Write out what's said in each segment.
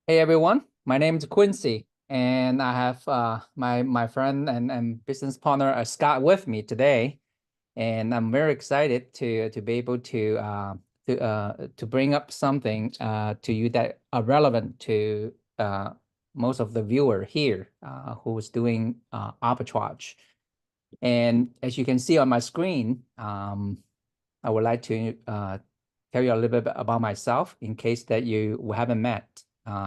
Hey everyone, my name is Quincy, and I have my friend and business partner Scott with me today, and I'm very excited to be able to bring up something to you that are relevant to most of the viewer here who's doing arbitrage. And as you can see on my screen, I would like to tell you a little bit about myself in case that you haven't met.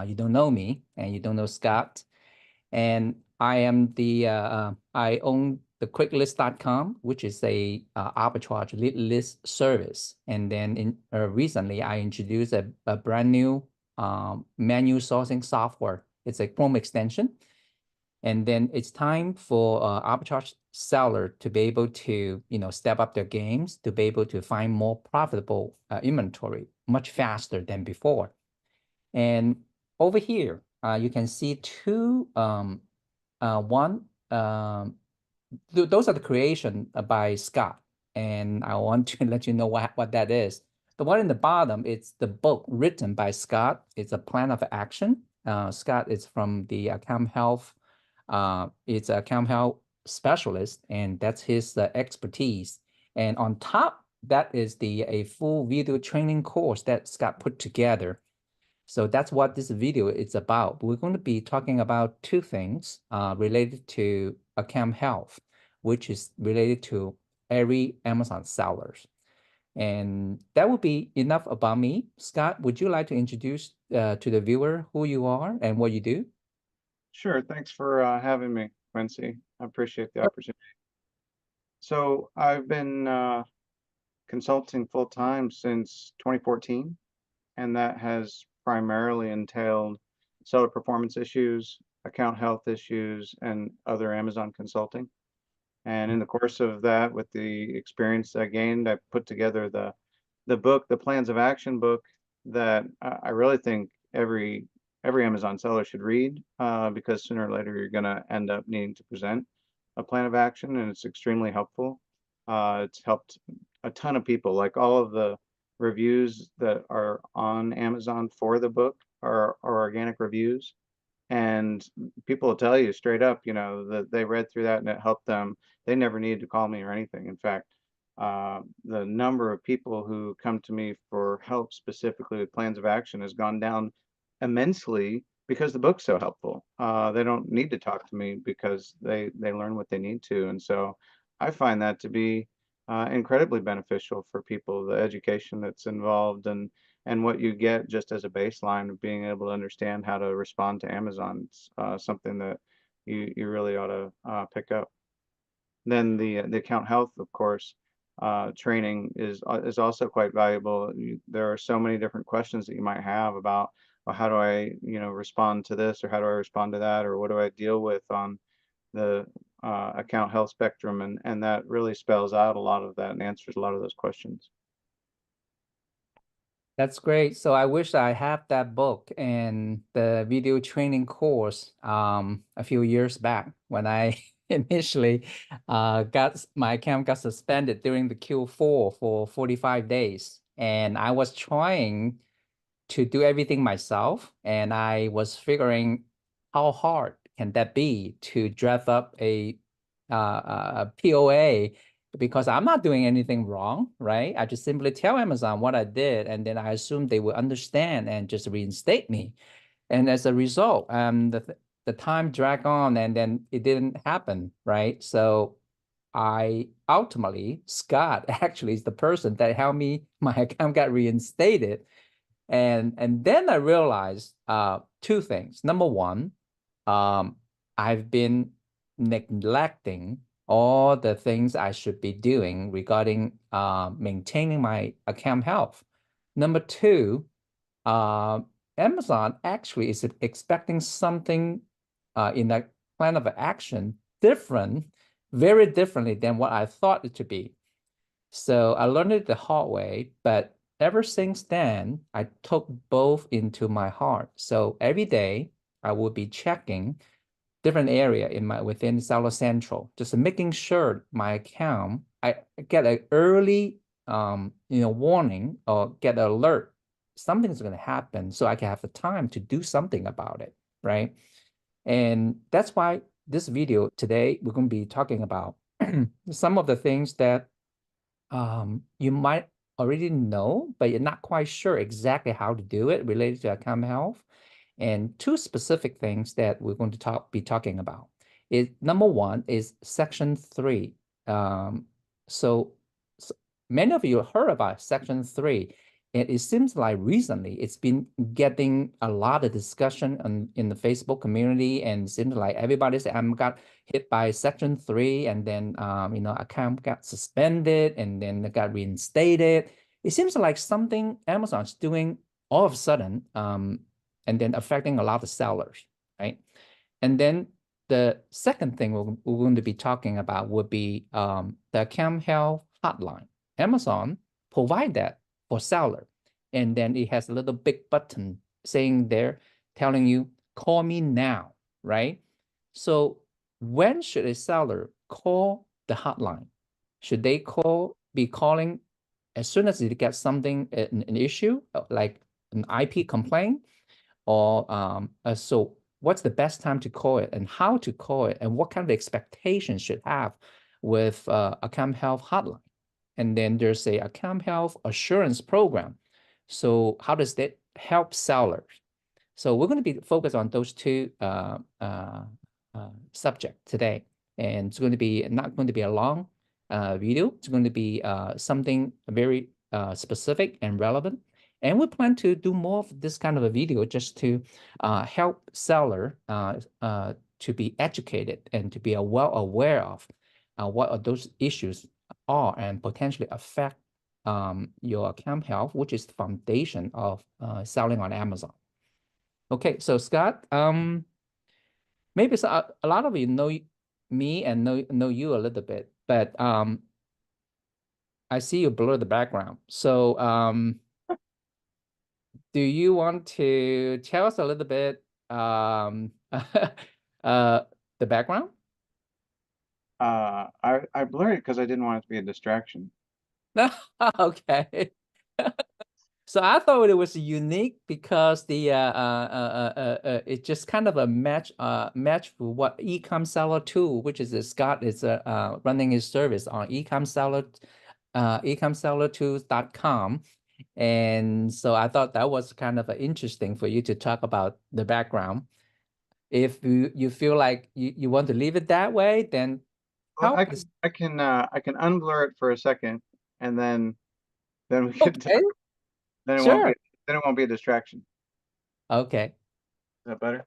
You don't know me and you don't know Scott. And I own the quicklist.com, which is a arbitrage lead list service. And then recently I introduced a brand new manual sourcing software. It's a Chrome extension. And then it's time for arbitrage seller to be able to, step up their games to be able to find more profitable inventory much faster than before. And over here, you can see two, one, those are the creation by Scott. And I want to let you know what that is. The one in the bottom, it's the book written by Scott. It's a plan of action. Scott is from the account health. It's a account health specialist, and that's his expertise. And on top, that is a full video training course that Scott put together. So that's what this video is about. We're going to be talking about two things related to account health, which is related to every Amazon sellers. And that would be enough about me. Scott, would you like to introduce to the viewer who you are and what you do? Sure. Thanks for having me, Quincy. I appreciate the opportunity. So I've been consulting full time since 2014, and that has primarily entailed seller performance issues, account health issues, and other Amazon consulting. And in the course of that, with the experience I gained, I put together the book, the plans of action book that I really think every Amazon seller should read because sooner or later you're going to end up needing to present a plan of action, and it's extremely helpful. It's helped a ton of people. Like all of the reviews that are on Amazon for the book are organic reviews, and people will tell you straight up, that they read through that and it helped them. They never needed to call me or anything. In fact, the number of people who come to me for help specifically with plans of action has gone down immensely because the book's so helpful. They don't need to talk to me because they learn what they need to, and so I find that to be incredibly beneficial for people. The education that's involved and what you get just as a baseline of being able to understand how to respond to Amazon. It's something that you really ought to pick up. Then the account health, of course, training is also quite valuable. There are so many different questions that you might have about, well, how do I, respond to this, or how do I respond to that, or what do I deal with on the account health spectrum, and that really spells out a lot of that and answers a lot of those questions. That's great. So I wish I had that book and the video training course a few years back when I initially got my account got suspended during the Q4 for 45 days. And I was trying to do everything myself, and I was figuring how hard can that be to draft up a POA because I'm not doing anything wrong, right? I just simply tell Amazon what I did, and then I assume they will understand and just reinstate me. And as a result, the time dragged on, and then it didn't happen, right? So I ultimately, Scott actually is the person that helped me. My account got reinstated, and then I realized two things. Number one, I've been neglecting all the things I should be doing regarding maintaining my account health. Number two, uh, Amazon actually is expecting something in that plan of action different, very differently than what I thought it to be. So I learned it the hard way, but ever since then, I took both into my heart. So every day I will be checking different area in my within Seller Central, just making sure my account, I get an early warning or get alert something's going to happen so I can have the time to do something about it, right? And that's why this video today, we're going to be talking about some of the things that you might already know, but you're not quite sure exactly how to do it related to account health. And two specific things that we're going to be talking about is number one is Section 3. Um, so, so many of you heard about Section 3. And it seems like recently it's been getting a lot of discussion in the Facebook community, and it seems like everybody said, I'm got hit by Section 3, and then account got suspended, and then it got reinstated. It seems like something Amazon's doing all of a sudden, and then affecting a lot of sellers, right? And then the second thing we're going to be talking about would be the account health hotline. Amazon provide that for seller, and then it has a little big button saying there, telling you, call me now, right? So when should a seller call the hotline? Should they be calling as soon as they get something, an issue, like an IP complaint? Or so what's the best time to call it, and how to call it, and what kind of expectations should have with account health hotline? And then there's a account health assurance program. So how does that help sellers? So we're going to be focused on those two subjects today. And it's going to be not going to be a long video. It's going to be something very specific and relevant. And we plan to do more of this kind of a video just to help seller to be educated and to be well aware of what are those issues are and potentially affect your account health, which is the foundation of selling on Amazon. Okay, so Scott, maybe a lot of you know me and know you a little bit, but I see you blur the background. So do you want to tell us a little bit the background? I blurred it because I didn't want it to be a distraction. Okay. So I thought it was unique because it's just kind of a match for what Ecomsellertool, which is Scott is running his service on ecomsellertools.com. And so I thought that was kind of interesting for you to talk about the background. If you feel like you want to leave it that way, then Well, help us. I can unblur it for a second, and then we can Okay, talk. Then it won't be sure. then it won't be a distraction. Is Okay. that better?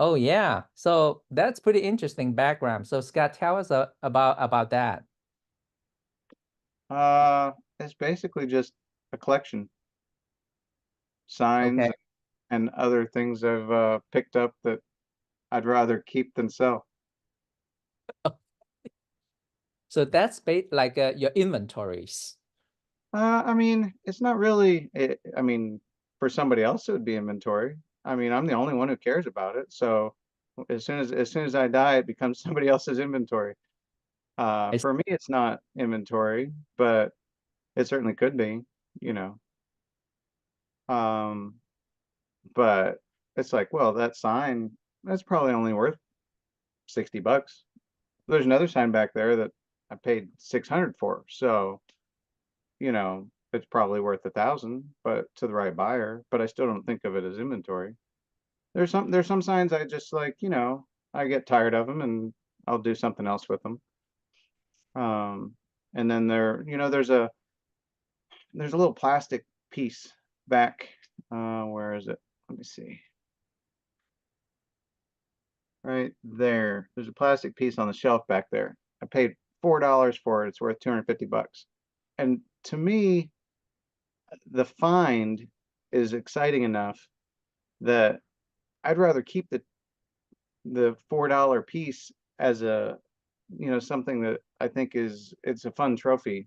Oh yeah. So that's pretty interesting background. So Scott, tell us about that. It's basically just a collection, signs Okay. and other things I've picked up that I'd rather keep than sell. So that's like your inventories. I mean, it's not really. I mean, for somebody else, it would be inventory. I mean, I'm the only one who cares about it. So as soon as I die, it becomes somebody else's inventory. It's, For me, it's not inventory, but it certainly could be, you know. Um, but it's like, well, that sign, that's probably only worth $60. There's another sign back there that I paid 600 for. So, you know, it's probably worth 1,000, but to the right buyer, but I still don't think of it as inventory. There's some signs I just like, you know, I get tired of them and I'll do something else with them. And then you know, there's a little plastic piece back. Where is it? Let me see. Right there. There's a plastic piece on the shelf back there. I paid $4 for it. It's worth 250 bucks. And to me, the find is exciting enough that I'd rather keep the $4 piece as a, you know, something that I think it's a fun trophy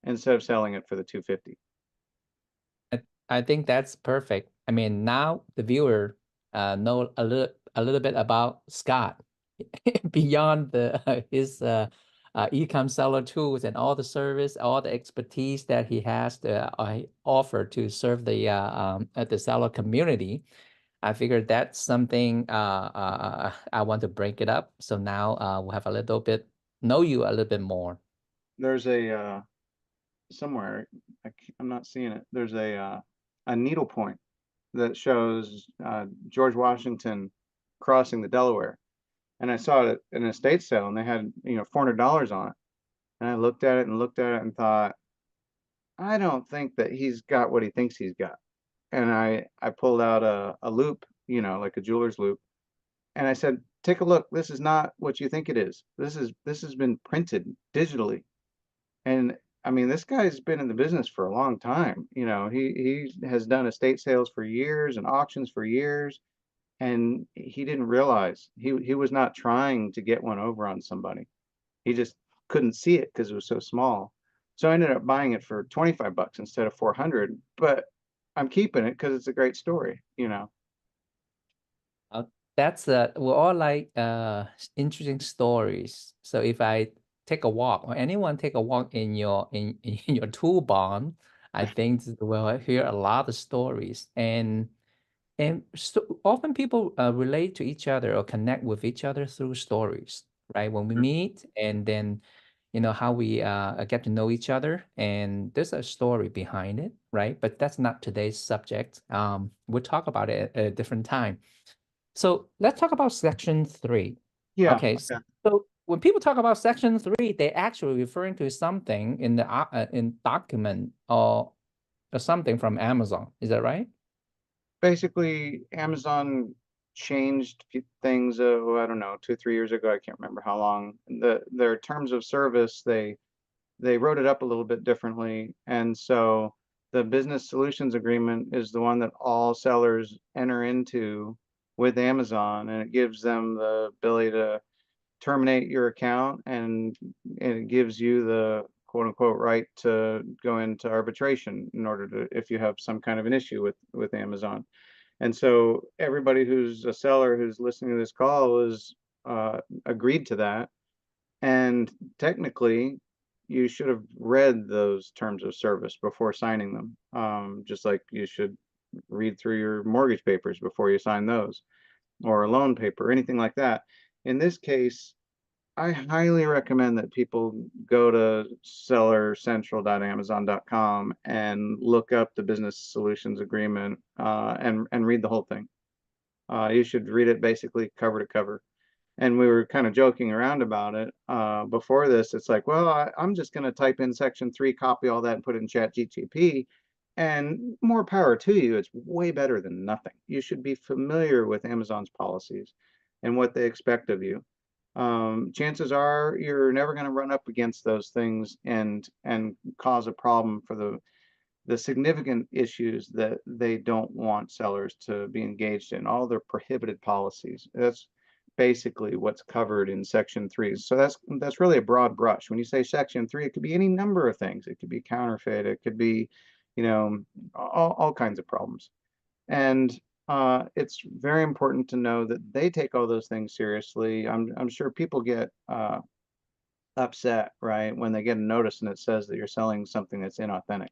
instead of selling it for the 250. I think that's perfect. I mean, now the viewer know a little bit about Scott beyond his Ecomsellertools and all the service, all the expertise that he has to offer to serve the seller community. I figured that's something I want to break it up. So now we'll have a little bit know you a little bit more. There's a somewhere I'm not seeing it. There's a needlepoint that shows George Washington crossing the Delaware, and I saw it in an estate sale, and they had $400 on it, and I looked at it and looked at it and thought, I don't think that he's got what he thinks he's got. And I pulled out a loop, like a jeweler's loop, and I said, take a look. This is not what you think it is. This has been printed digitally. And I mean, this guy's been in the business for a long time. He has done estate sales for years and auctions for years, and he didn't realize he was not trying to get one over on somebody. He just couldn't see it because it was so small. So I ended up buying it for 25 bucks instead of 400, but I'm keeping it because it's a great story. Uh, that's we're all like interesting stories. So if I take a walk or anyone take a walk in your in your tool barn, I think we'll hear a lot of stories. And so often people relate to each other or connect with each other through stories, right? When we meet and then, how we get to know each other, and there's a story behind it, right? But that's not today's subject. We'll talk about it at a different time. So let's talk about section 3. Yeah, Okay, okay. so when people talk about section 3, they actually referring to something in the in document or something from Amazon. Is that right? Basically, Amazon changed things, I don't know, 2, 3 years ago. I can't remember how long. Their terms of service, they wrote it up a little bit differently. And so the business solutions agreement is the one that all sellers enter into with Amazon, and it gives them the ability to terminate your account, and it gives you the quote unquote right to go into arbitration in order to, if you have some kind of an issue with Amazon. And so everybody who's a seller who's listening to this call is agreed to that. And technically, you should have read those terms of service before signing them, just like you should read through your mortgage papers before you sign those, or a loan paper, anything like that. In this case, I highly recommend that people go to sellercentral.amazon.com and look up the business solutions agreement and read the whole thing. You should read it basically cover to cover. And we were kind of joking around about it before this. It's like, well, I'm just going to type in section 3, copy all that, and put it in Chat GTP. And more power to you. It's way better than nothing. You should be familiar with Amazon's policies and what they expect of you. Chances are you're never going to run up against those things and cause a problem for the significant issues that they don't want sellers to be engaged in, all their prohibited policies. That's basically what's covered in section 3. So that's really a broad brush. When you say section 3, it could be any number of things. It could be counterfeit, it could be, all kinds of problems. And it's very important to know that they take all those things seriously. I'm sure people get upset, right, when they get a notice and it says that you're selling something that's inauthentic.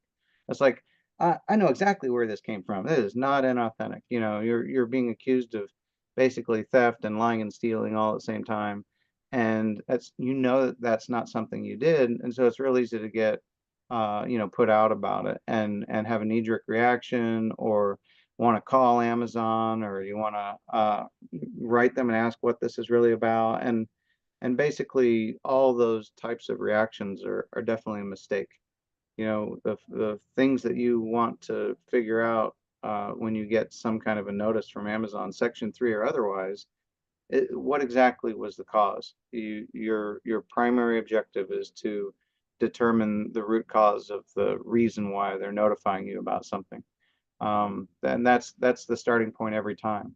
It's like, I know exactly where this came from. It is not inauthentic. You're being accused of basically theft and lying and stealing all at the same time, and that's not something you did, and so it's real easy to get put out about it and have a knee-jerk reaction, or want to call Amazon, or you want to write them and ask what this is really about, and basically all those types of reactions are definitely a mistake. The things that you want to figure out when you get some kind of a notice from Amazon, section 3 or otherwise, what exactly was the cause? Your primary objective is to determine the root cause of the reason why they're notifying you about something. And that's the starting point every time.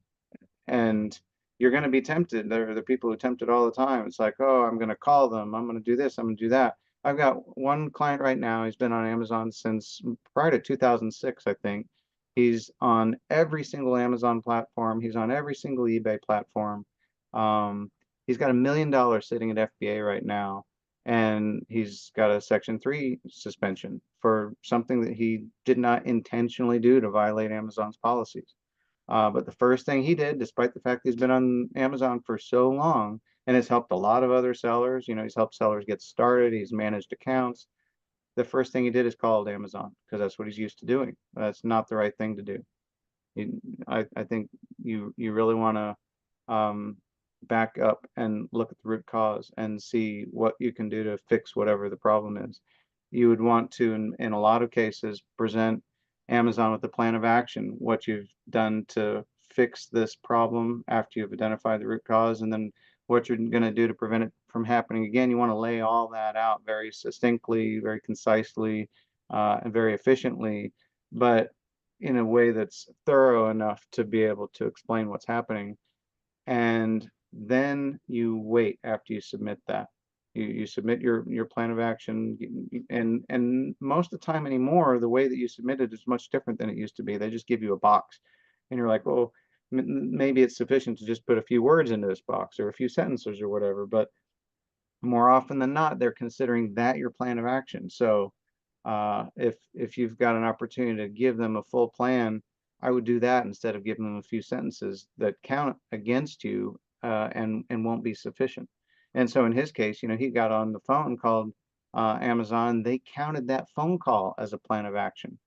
And you're going to be tempted. There are the people who tempt it all the time. It's like, oh, I'm going to call them. I'm going to do this. I'm going to do that. I've got one client right now. He's been on Amazon since prior to 2006, I think. He's on every single Amazon platform. He's on every single eBay platform. He's got $1 million sitting at FBA right now. and he's got a Section 3 suspension for something that he did not intentionally do to violate Amazon's policies. But the first thing he did, despite the fact he's been on Amazon for so long and has helped a lot of other sellers, he's helped sellers get started, he's managed accounts. The first thing he did is called Amazon because that's what he's used to doing. That's not the right thing to do. I think you really want to back up and look at the root cause and see what you can do to fix whatever the problem is. You would want to, in a lot of cases, present Amazon with a plan of action, what you've done to fix this problem after you've identified the root cause, and then what you're going to do to prevent it from happening again. You want to lay all that out very succinctly, very concisely, and very efficiently, but in a way that's thorough enough to be able to explain what's happening. And then you wait after you submit that. You submit your plan of action, and most of the time anymore, the way that you submit it is much different than it used to be. They just give you a box, and you're like, well, maybe it's sufficient to just put a few words into this box or a few sentences or whatever. But more often than not, they're considering that your plan of action. So if you've got an opportunity to give them a full plan, I would do that instead of giving them a few sentences that count against you and won't be sufficient. And so in his case, he got on the phone, called Amazon. They counted that phone call as a plan of action,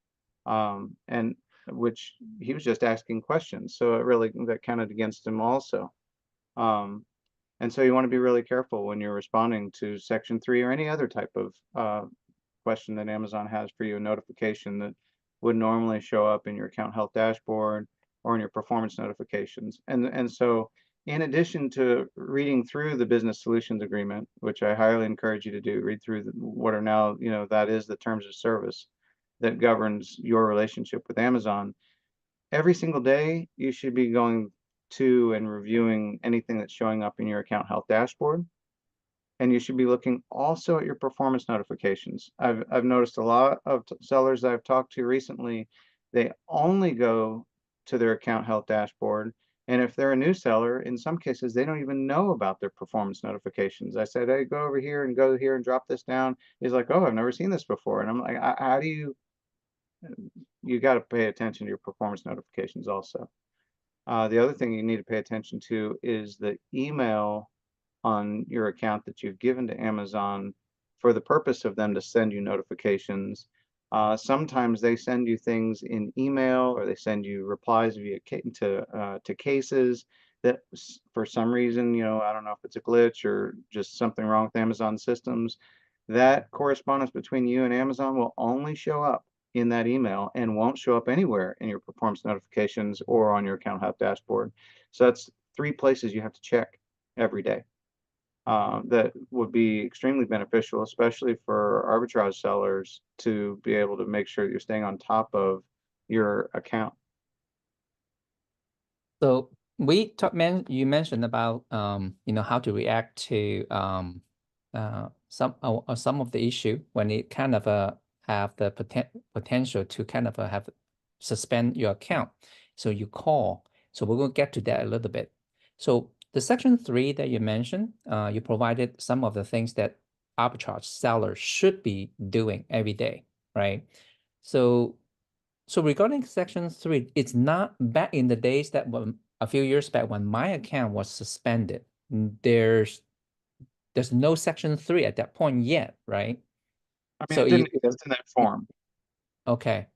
and which he was just asking questions. So it really that counted against him also. Um, and so you want to be really careful when you're responding to Section 3 or any other type of question that Amazon has for you, a notification that would normally show up in your account health dashboard or in your performance notifications. And so in addition to reading through the business solutions agreement, which I highly encourage you to do, read through what are now, that is the terms of service that governs your relationship with Amazon. Every single day, you should be going to and reviewing anything that's showing up in your account health dashboard. And you should be looking also at your performance notifications. I've noticed a lot of sellers that I've talked to recently, they only go to their account health dashboard. And if they're a new seller, in some cases, they don't even know about their performance notifications. I said, hey, go over here and drop this down. He's like, oh, I've never seen this before. And I'm like, how do you got to pay attention to your performance notifications also. The other thing you need to pay attention to is the email on your account that you've given to Amazon for the purpose of them to send you notifications. Sometimes they send you things in email, or they send you replies via to cases that for some reason, I don't know if it's a glitch or just something wrong with Amazon systems. That correspondence between you and Amazon will only show up in that email and won't show up anywhere in your performance notifications or on your account health dashboard. So that's 3 places you have to check every day. That would be extremely beneficial, especially for arbitrage sellers, to be able to make sure that you're staying on top of your account. So you mentioned about how to react to some of the issue when it kind of have the potential to kind of have suspend your account. So you call. So we're going to get to that a little bit. So the Section 3 that you mentioned, you provided some of the things that arbitrage sellers should be doing every day, right? So regarding Section 3, it's not back in the days that when a few years back when my account was suspended, there's no Section 3 at that point yet, right? I mean, So it didn't exist in that form. okay.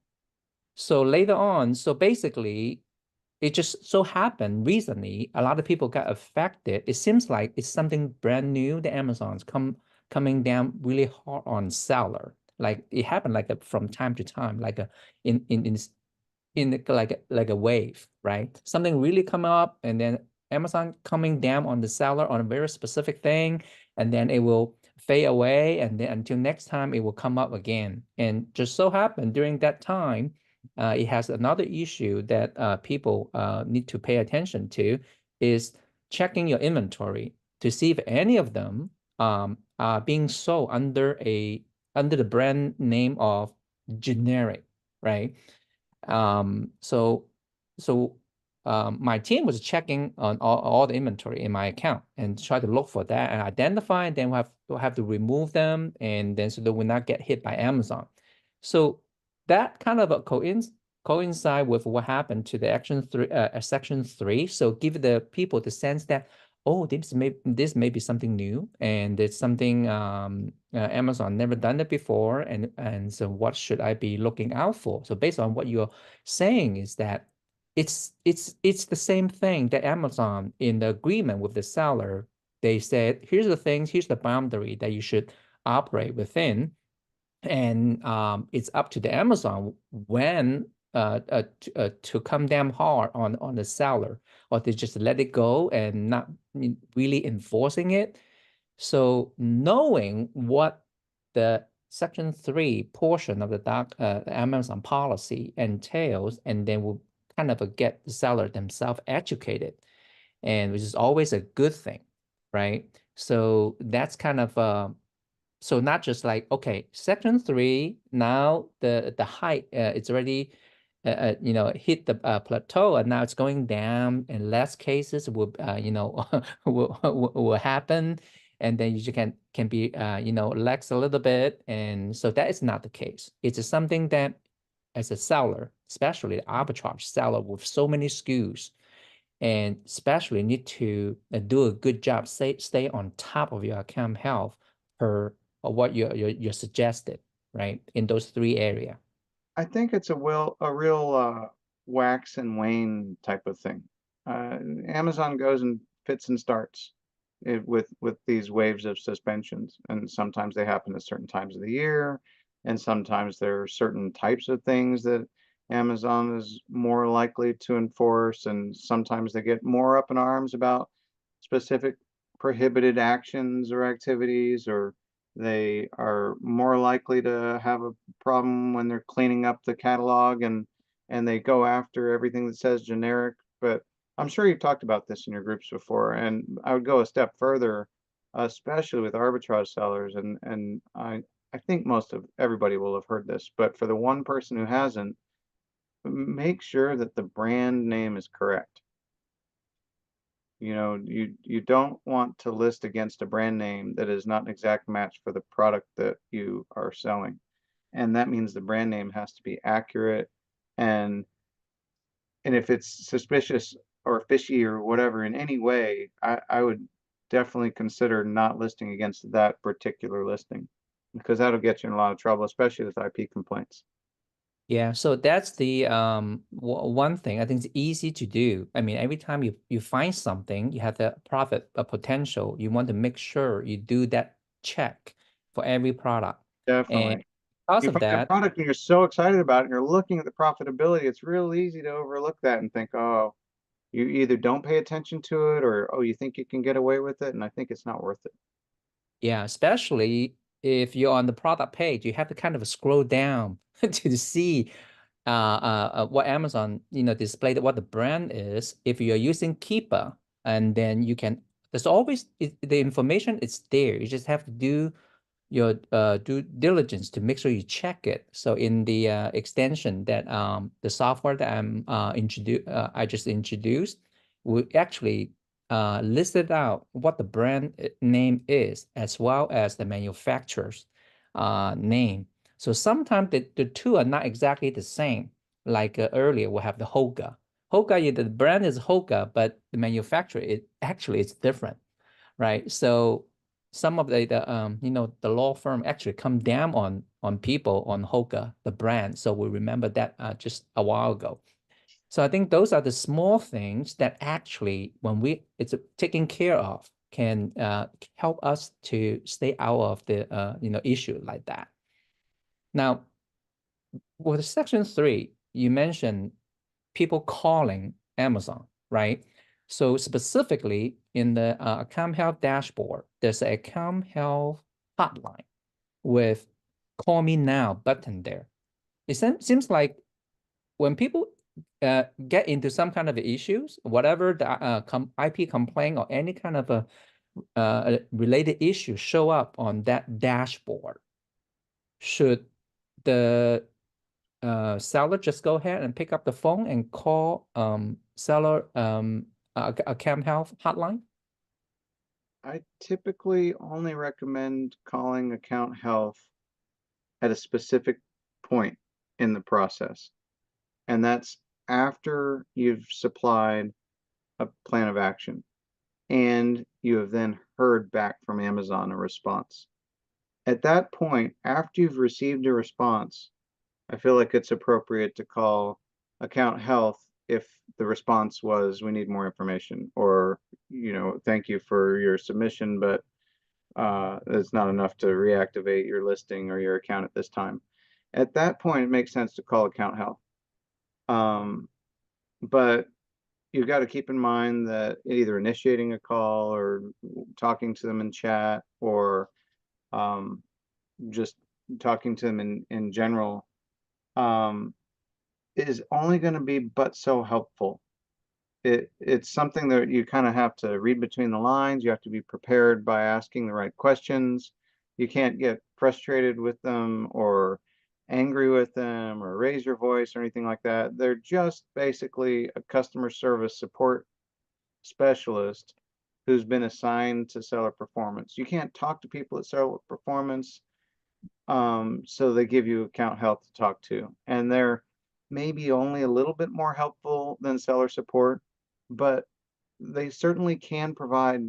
So later on, so basically it just so happened recently, a lot of people got affected. It seems like it's something brand new. The Amazon's coming down really hard on seller. Like it happened like from time to time, like in like a wave, right? Something really come up, and then Amazon coming down on the seller on a very specific thing, and then it will fade away, and then until next time it will come up again. And just so happened during that time, it has another issue that people need to pay attention to is checking your inventory to see if any of them are being sold under the brand name of generic, right? So so my team was checking on all the inventory in my account and try to look for that and identify, and then we'll have to remove them, and then so that we not get hit by Amazon. So that kind of a coincide with what happened to the section 3. So give the people the sense that, oh, this may be something new, and it's something Amazon never done it before, and so what should I be looking out for? So based on what you're saying is that it's the same thing that Amazon in the agreement with the seller, they said, here's the things, here's the boundary that you should operate within. And it's up to the Amazon when to come down hard on the seller, or to just let it go and not really enforcing it. So knowing what the Section 3 portion of the Amazon policy entails, and then we'll kind of get the seller themselves educated, and which is always a good thing, right? So that's kind of so not just like, okay, section 3, now the height it's already hit the plateau, and now it's going down, and less cases will will happen, and then you can be lax a little bit. And so that is not the case. It's something that, as a seller, especially the arbitrage seller with so many SKUs, and especially need to do a good job, stay on top of your account health per what you're suggested, right? In those 3 areas. I think it's a real wax and wane type of thing. Amazon goes and fits and starts with these waves of suspensions, and sometimes they happen at certain times of the year, and sometimes there are certain types of things that Amazon is more likely to enforce, and sometimes they get more up in arms about specific prohibited actions or activities, or they are more likely to have a problem when they're cleaning up the catalog, and they go after everything that says generic. But I'm sure you've talked about this in your groups before, and I would go a step further, especially with arbitrage sellers, and I think most of everybody will have heard this, but for the one person who hasn't, make sure that the brand name is correct. You don't want to list against a brand name that is not an exact match for the product that you are selling. And that means the brand name has to be accurate, and if it's suspicious or fishy or whatever in any way, I would definitely consider not listing against that particular listing, because that'll get you in a lot of trouble, especially with IP complaints. Yeah, so that's the one thing I think is easy to do. I mean, every time you find something, you have the profit potential. You want to make sure you do that check for every product, and Definitely. because You of find a that, product and you're so excited about it, and you're looking at the profitability, it's real easy to overlook that and think, oh, you either don't pay attention to it, or oh, you think you can get away with it, and I think it's not worth it. yeah, especially if you're on the product page, you have to kind of scroll down to see what Amazon, displayed what the brand is. If you're using Keepa, and then there's always the information is there. You just have to do your due diligence to make sure you check it. So in the extension that the software that I just introduced, we actually listed out what the brand name is, as well as the manufacturer's name. So sometimes the two are not exactly the same. Like earlier, we have the Hoga. Hoga, the brand is Hoga, but the manufacturer is different, right? So some of the law firm actually come down on people on Hoka, the brand. So we remember that just a while ago. So I think those are the small things that actually, when it's taken care of, can help us to stay out of the issue like that. Now, with Section 3, you mentioned people calling Amazon, right? So specifically in the account health dashboard, there's an account health hotline with call me now button there. It seems like when people get into some kind of issues, whatever the IP complaint or any kind of a related issue show up on that dashboard, should the seller just go ahead and pick up the phone and call seller account health hotline? I typically only recommend calling account health at a specific point in the process, and that's after you've supplied a plan of action and you have then heard back from Amazon a response. At that point, after you've received a response, I feel like it's appropriate to call account health if the response was, we need more information, or, thank you for your submission, but it's not enough to reactivate your listing or your account at this time. At that point, it makes sense to call account health. But you've got to keep in mind that either initiating a call or talking to them in chat or um, just talking to them in general um, is only going to be but so helpful. It's something that you kind of have to read between the lines. You have to be prepared by asking the right questions. You can't get frustrated with them or angry with them or raise your voice or anything like that. They're just basically a customer service support specialist who's been assigned to seller performance. You can't talk to people at seller performance, so they give you account health to talk to. And they're maybe only a little bit more helpful than seller support, but they certainly can provide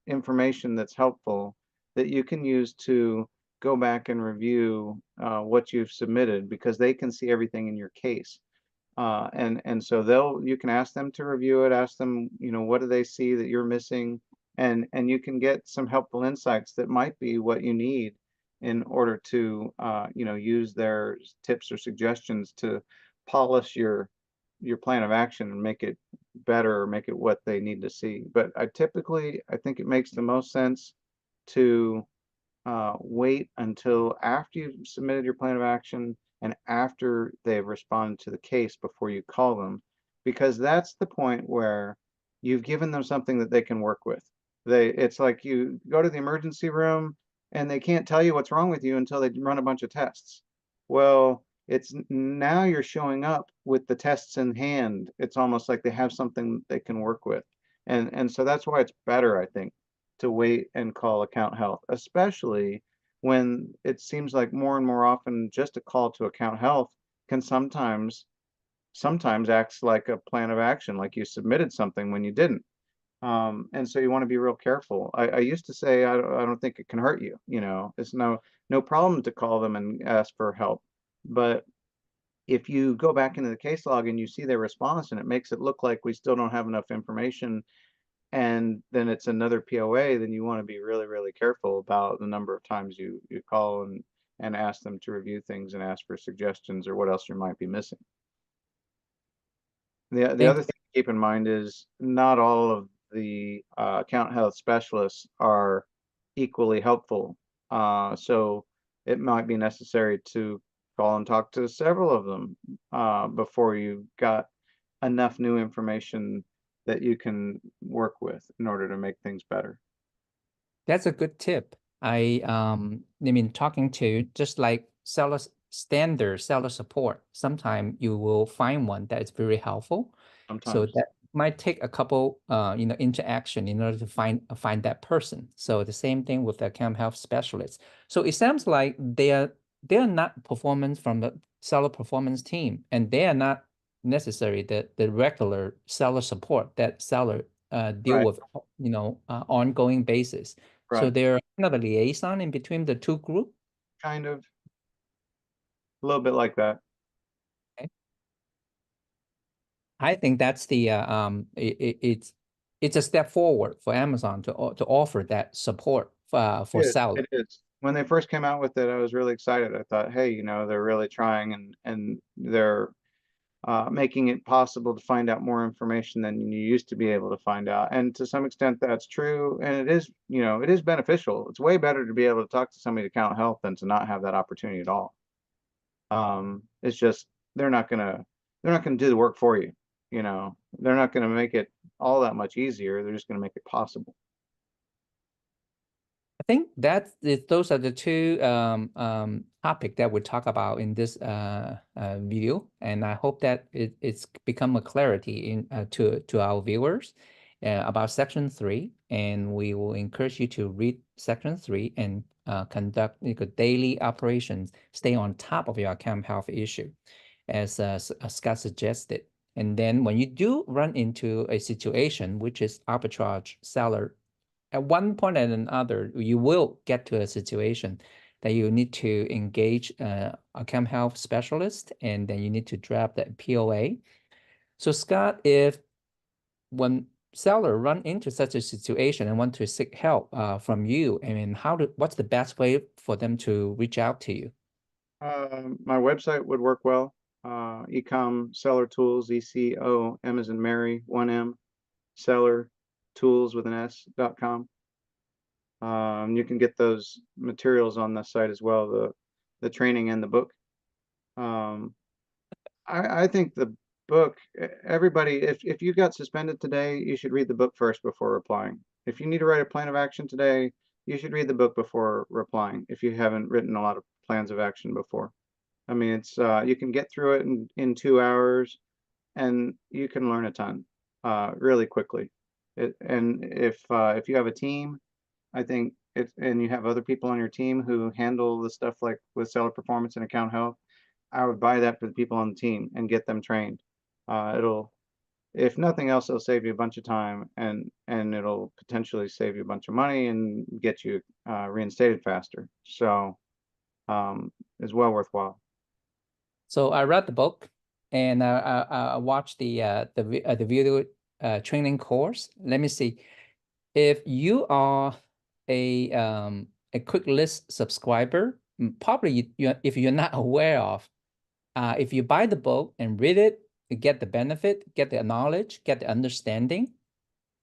information that's helpful that you can use to go back and review what you've submitted because they can see everything in your case. And so you can ask them to review it, ask them, what do they see that you're missing, and you can get some helpful insights that might be what you need in order to use their tips or suggestions to polish your plan of action and make it better or make it what they need to see. But I think it makes the most sense to wait until after you've submitted your plan of action and after they've responded to the case before you call them, because that's the point where you've given them something that they can work with. It's like you go to the emergency room and they can't tell you what's wrong with you until they run a bunch of tests. Well, it's now you're showing up with the tests in hand. It's almost like they have something they can work with. And so that's why it's better, I think, to wait and call account health, especially when it seems like more and more often just a call to account health can sometimes acts like a plan of action, like you submitted something when you didn't. And so you want to be real careful. I used to say I don't think it can hurt you. It's no problem to call them and ask for help. But if you go back into the case log and you see their response and it makes it look like we still don't have enough information and then it's another POA, then you want to be really, really careful about the number of times you call and ask them to review things and ask for suggestions or what else you might be missing. The Thank other thing to keep in mind is not all of the account health specialists are equally helpful. So it might be necessary to call and talk to several of them before you got enough new information that you can work with in order to make things better. That's a good tip. I mean, talking to just like standard seller support, sometimes you will find one that is very helpful. So Sometimes. that might take a couple, interaction in order to find that person. So the same thing with the account health specialist. So it sounds like they are not performance from the seller performance team, and they are not necessary the regular seller support that seller deal Right, with, ongoing basis. So right. they're kind of a liaison in between the two group. Kind of a little bit like that. Okay. I think that's it's a step forward for Amazon to offer that support for seller. It is. When they first came out with it, I was really excited. I thought, hey, they're really trying and they're making it possible to find out more information than you used to be able to find out. And to some extent, that's true. And it is beneficial. It's way better to be able to talk to somebody to count health than to not have that opportunity at all. It's just they're not gonna do the work for you. They're not gonna make it all that much easier. They're just gonna make it possible. I think those are the two topic that we talk about in this video, and I hope that it's become a clarity in to our viewers about section 3, and we will encourage you to read section 3 and conduct daily operations, stay on top of your account health issue, as Scott suggested. And then when you do run into a situation which is arbitrage seller, at one point and another, you will get to a situation that you need to engage a account health specialist, and then you need to draft the POA. So Scott, if when seller run into such a situation and want to seek help from you, I mean, what's the best way for them to reach out to you? My website would work well. Ecomsellertools, ECOM as in Mary, 1M, seller tools with an S.com. You can get those materials on the site as well, the training and the book. I think the book, everybody, if you got suspended today, you should read the book first before replying. If you need to write a plan of action today, you should read the book before replying if you haven't written a lot of plans of action before. I mean, it's you can get through it in 2 hours, and you can learn a ton really quickly. And if you have a team, I think and you have other people on your team who handle the stuff like with seller performance and account health, I would buy that for the people on the team and get them trained. It'll, if nothing else, it'll save you a bunch of time, and it'll potentially save you a bunch of money and get you reinstated faster. So it's well worthwhile. So I read the book, and I watched the video training course. Let me see. If you are a quick list subscriber, probably if you're not aware of, if you buy the book and read it, you get the benefit, get the knowledge, get the understanding,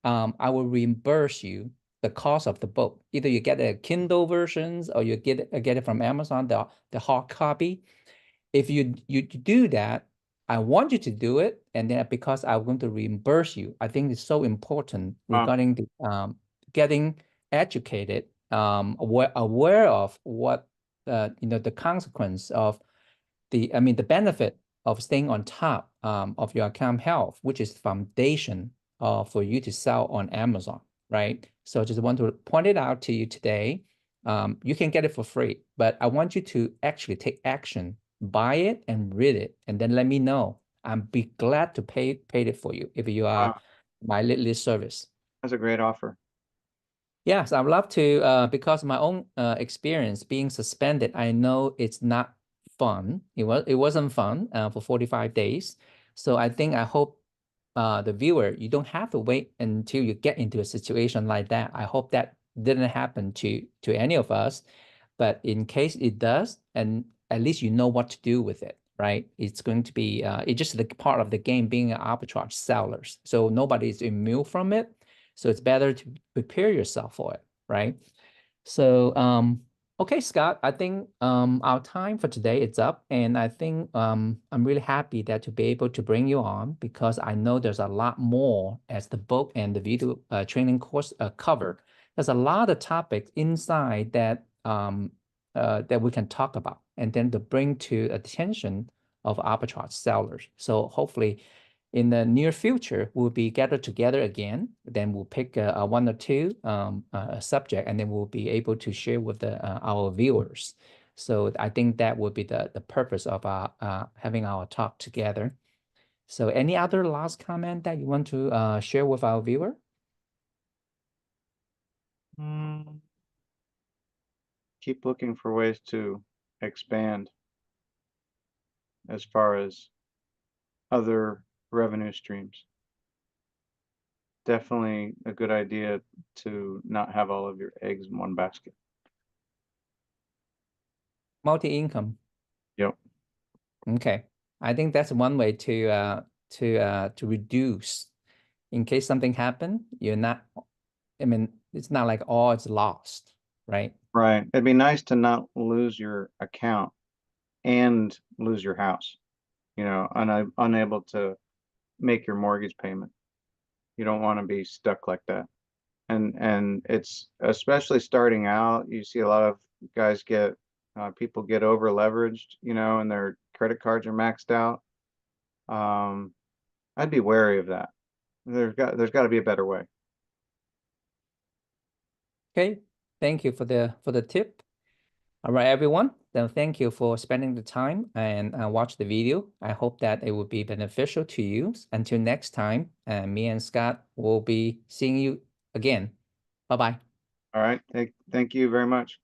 I will reimburse you the cost of the book. Either you get a Kindle versions or you get it from Amazon, the hard copy. If you do that, I want you to do it, and then because I'm going to reimburse you, I think it's so important regarding the getting educated, aware of what the consequence of the benefit of staying on top of your account health, which is foundation for you to sell on Amazon, right? So I just want to point it out to you today. You can get it for free, but I want you to actually take action, buy it and read it, and then let me know. I'd be glad to pay it for you if you are my list service. That's a great offer. Yes, I'd love to, because my own experience being suspended, I know it's not fun. It wasn't fun for 45 days. So I hope the viewer, you don't have to wait until you get into a situation like that. I hope that didn't happen to any of us. But in case it does, and at least you know what to do with it, right? It's going to be it's just the part of the game being an arbitrage sellers. So nobody is immune from it. So it's better to prepare yourself for it, right? So okay, Scott, I think our time for today is up, and I think I'm really happy that to be able to bring you on because I know there's a lot more as the book and the video training course cover. There's a lot of topics inside that we can talk about, and then to bring to attention of arbitrage sellers. So hopefully in the near future, we'll be gathered together again. Then we'll pick one or two subject, and then we'll be able to share with our viewers. So I think that would be the purpose of having our talk together. So any other last comment that you want to share with our viewer? Keep looking for ways to expand as far as other revenue streams. Definitely a good idea to not have all of your eggs in one basket. Multi-income. Yep. Okay. I think that's one way to reduce in case something happen, you're not, I mean, it's not like all it's lost, right? Right. It'd be nice to not lose your account and lose your house, unable to make your mortgage payment. You don't want to be stuck like that. And it's especially starting out, you see a lot of guys get people get over leveraged, and their credit cards are maxed out. I'd be wary of that. There's got to be a better way. Okay, thank you for the tip. All right, everyone. Then thank you for spending the time and watch the video. I hope that it will be beneficial to you. Until next time, me and Scott will be seeing you again. Bye-bye. All right. Thank you very much.